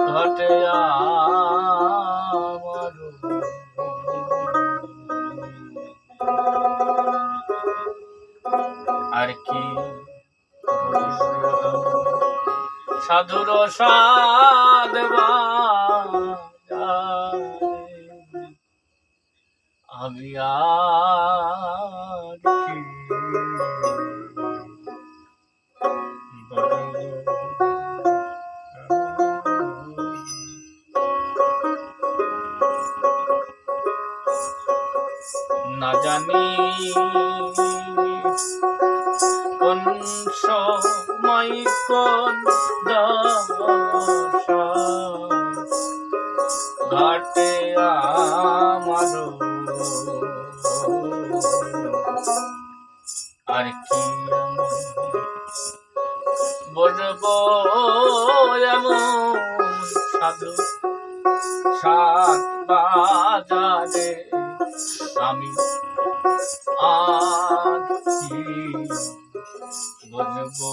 ঘটে আমার আর কি সাধুর সাধ আমি আর কি না জানি কোন সময় কোন দশা ঘটে আমার আর কি বুঝবো এমন সাধু সাত বাজারে আমি আর কি বুঝবো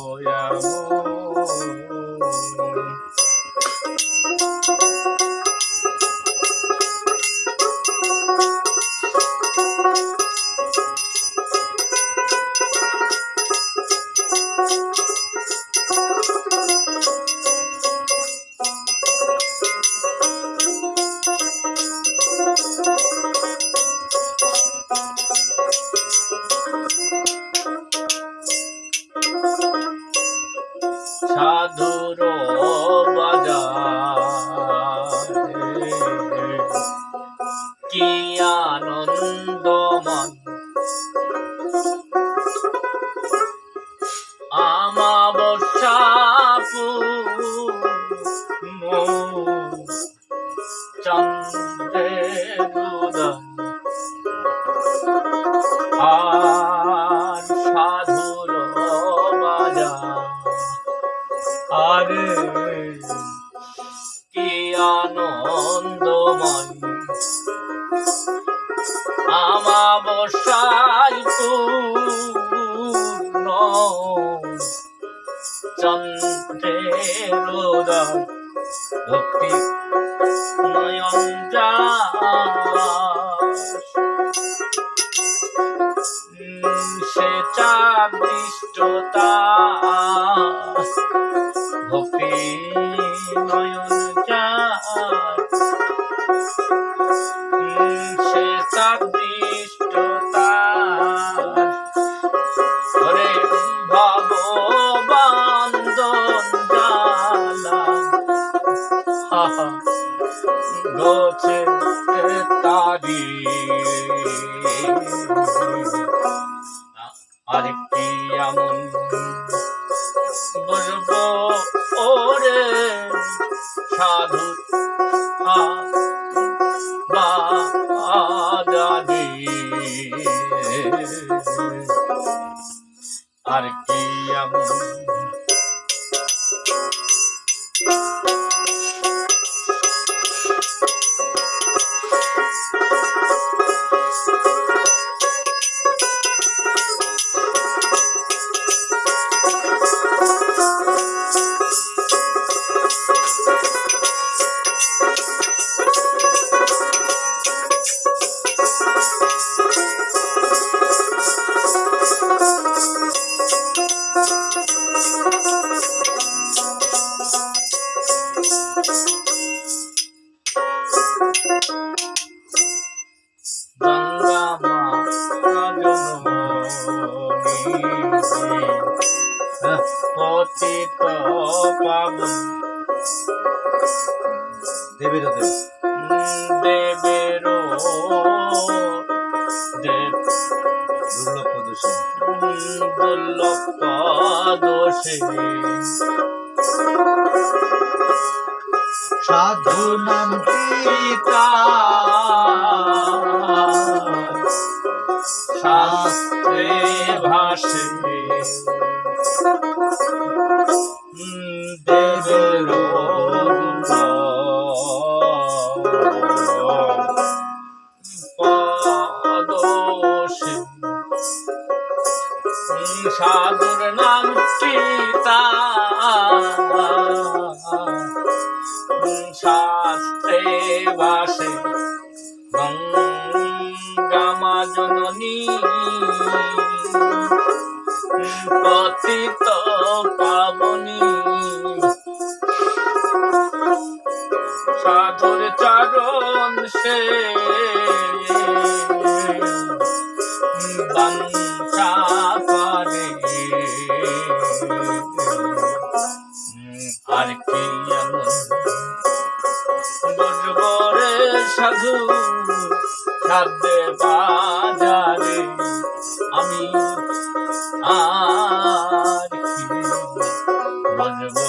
সাধুর বাজারে কি আনন্দময় আমাবস্যা পূর্ণ চন্দ্রের উদয় আর সাধুর বাজার আরে কি আনন্দময় আমাবস্যায় পূর্ণ চন্দ্রের উদয় ভক্তি নয়ন সে চাদৃষ্টতা ভক্তি নয়ন সে চাদৃষ্টতা ওরে ভগবান্দন জালা গোছে তারি আরেকটি এমন বুঝবো ওরে সাধু বাজারে আর কি এমন গঙ্গা মা পতিত পাবন দেবের দেব দুর্লভ দোষে সাধু নাম পিতা শাস্ত্রে ভাষে দেবের পদোষে সাধুর নাম পিতা পতিত পাবনী সাধুর চরণ সে বাঞ্ছা করে আর কি এমন বলবো রে সাধু সাধ্যে বাজারে আমি আর কি বলবো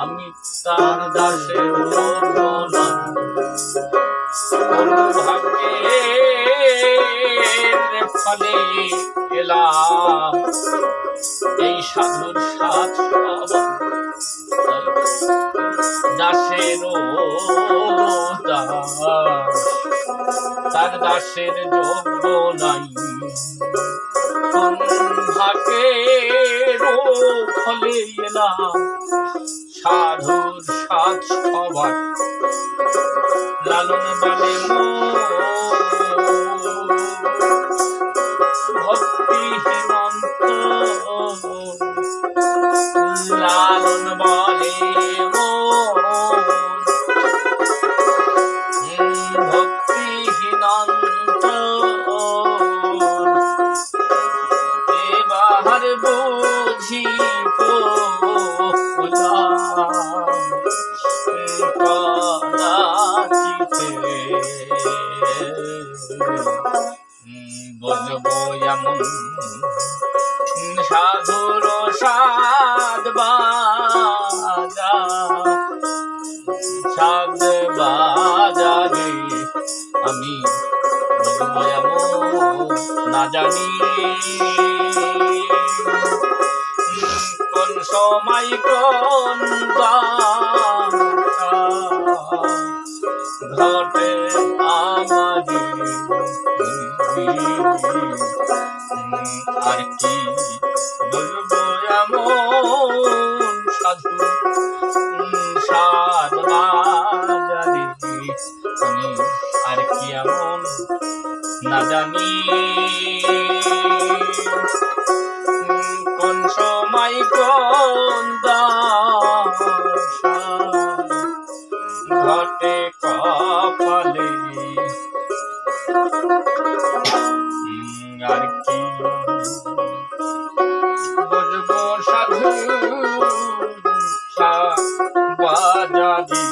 আমি তার দাসের ভাগ্যের ফলে এলাম এই সাধুর সাথ দাসের দাস তার দাসের যোগ্য নাই ভাগ্যের ফলে এলাম সাধুর সাথ সবার লালন বলে ভক্তিহীনন্ত লালন বলে ভক্তিহীনন্ত এবার বুঝি বলবো এমন সাধুর সাধ বাজারে আমি বলবো এমন না জানি কোন সময় কোন ঘটে আমারি আর কি বলবো এমন সাধু সাধ বাজারে আমি আর কি এমন না জানি কোন সময় কোন ঘটে কপালে আর কি বলবো সাধু বাজারি